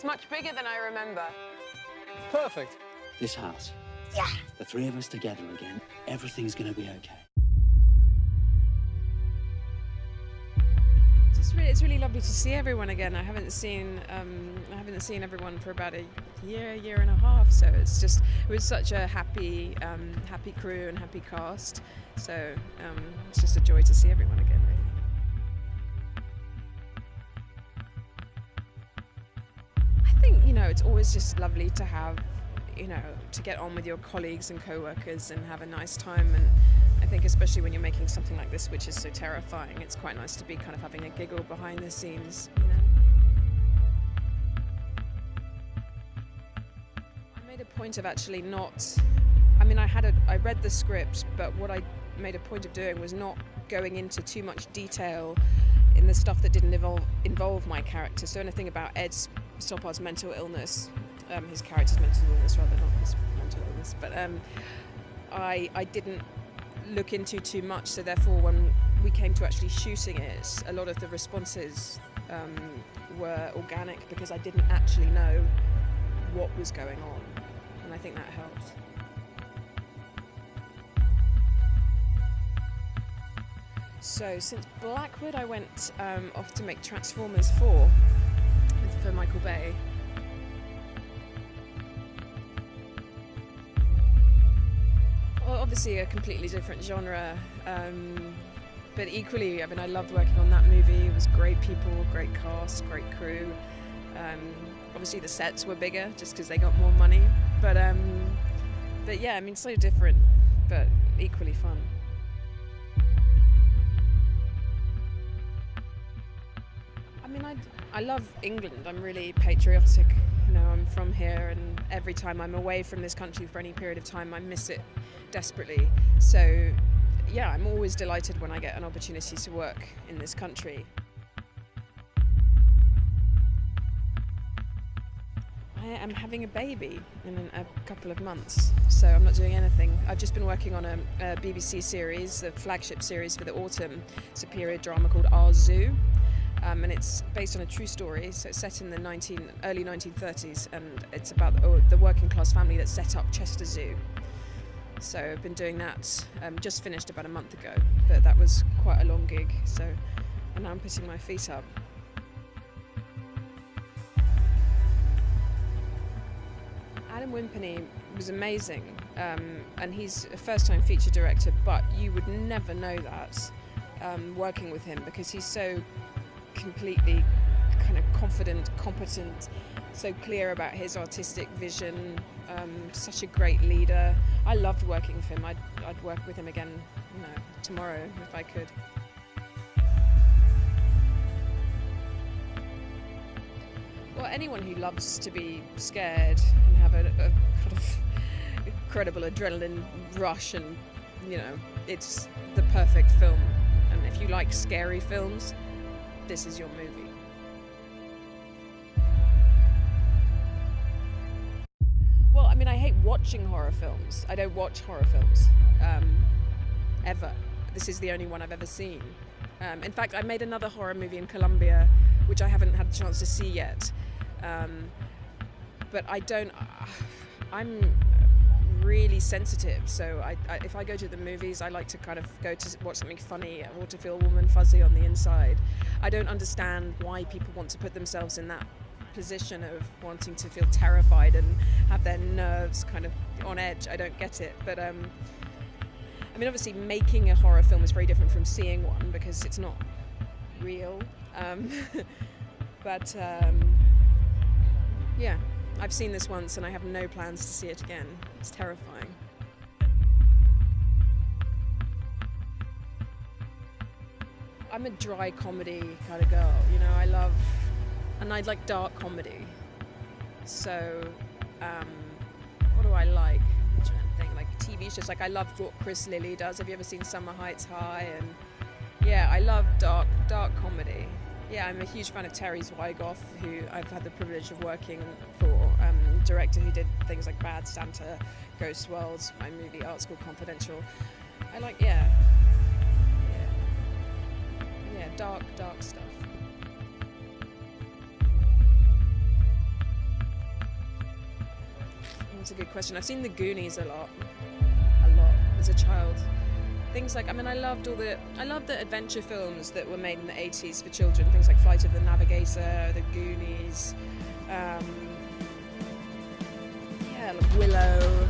It's much bigger than I remember. Perfect. This house. Yeah. The three of us together again. Everything's gonna be okay. It's really lovely to see everyone again. I haven't seen everyone for about a year and a half. So it was such a happy crew and happy cast. So it's just a joy to see everyone again, really. I think it's always just lovely to have to get on with your colleagues and co-workers and have a nice time. And I think especially when you're making something like this, which is so terrifying, it's quite nice to be kind of having a giggle behind the scenes. I made a point of actually not. I mean, I read the script, but what I made a point of doing was not going into too much detail in the stuff that didn't involve my character. So anything about Ed Stoppard's mental illness, his character's mental illness rather, not his mental illness, but I didn't look into too much, so therefore when we came to actually shooting it, a lot of the responses were organic because I didn't actually know what was going on, and I think that helped. So since Blackwood I went off to make Transformers 4 for Michael Bay. Well, obviously a completely different genre, but equally, I mean, I loved working on that movie. It was great people, great cast, great crew. Obviously the sets were bigger just because they got more money, but yeah, I mean, so different, but equally fun. I mean, I love England. I'm really patriotic. I'm from here, and every time I'm away from this country for any period of time, I miss it desperately. So, yeah, I'm always delighted when I get an opportunity to work in this country. I am having a baby in a couple of months, so I'm not doing anything. I've just been working on a BBC series, the flagship series for the autumn. It's a period drama called Our Zoo. And it's based on a true story, so it's set in the early 1930s, and it's about the working class family that set up Chester Zoo. So I've been doing that, just finished about a month ago, but that was quite a long gig, and now I'm putting my feet up. Adam Wimpenny was amazing, and he's a first-time feature director, but you would never know that working with him, because he's so completely kind of confident, competent, so clear about his artistic vision, such a great leader. I loved working with him. I'd work with him again, tomorrow if I could. Well, anyone who loves to be scared and have a kind of incredible adrenaline rush, and it's the perfect film. And if you like scary films, this is your movie. Well, I mean, I hate watching horror films. I don't watch horror films, ever. This is the only one I've ever seen. In fact, I made another horror movie in Colombia, which I haven't had a chance to see yet. But I'm really sensitive, so if I go to the movies, I like to kind of go to watch something funny or to feel warm and fuzzy on the inside. I don't understand why people want to put themselves in that position of wanting to feel terrified and have their nerves kind of on edge. I don't get it, but I mean, obviously making a horror film is very different from seeing one because it's not real, but yeah, I've seen this once and I have no plans to see it again. It's terrifying. I'm a dry comedy kind of girl, I like dark comedy. So, what do I like? I'm trying to think, like TV shows, like I love what Chris Lilly does. Have you ever seen Summer Heights High? And yeah, I love dark comedy. Yeah, I'm a huge fan of Terry Zwigoff, who I've had the privilege of working for, director who did things like Bad Santa, Ghost Worlds, my movie Art School Confidential. I like, yeah, dark stuff. That's a good question. I've seen The Goonies a lot, as a child. Things like, I loved the adventure films that were made in the 80s for children. Things like Flight of the Navigator, The Goonies, like Willow.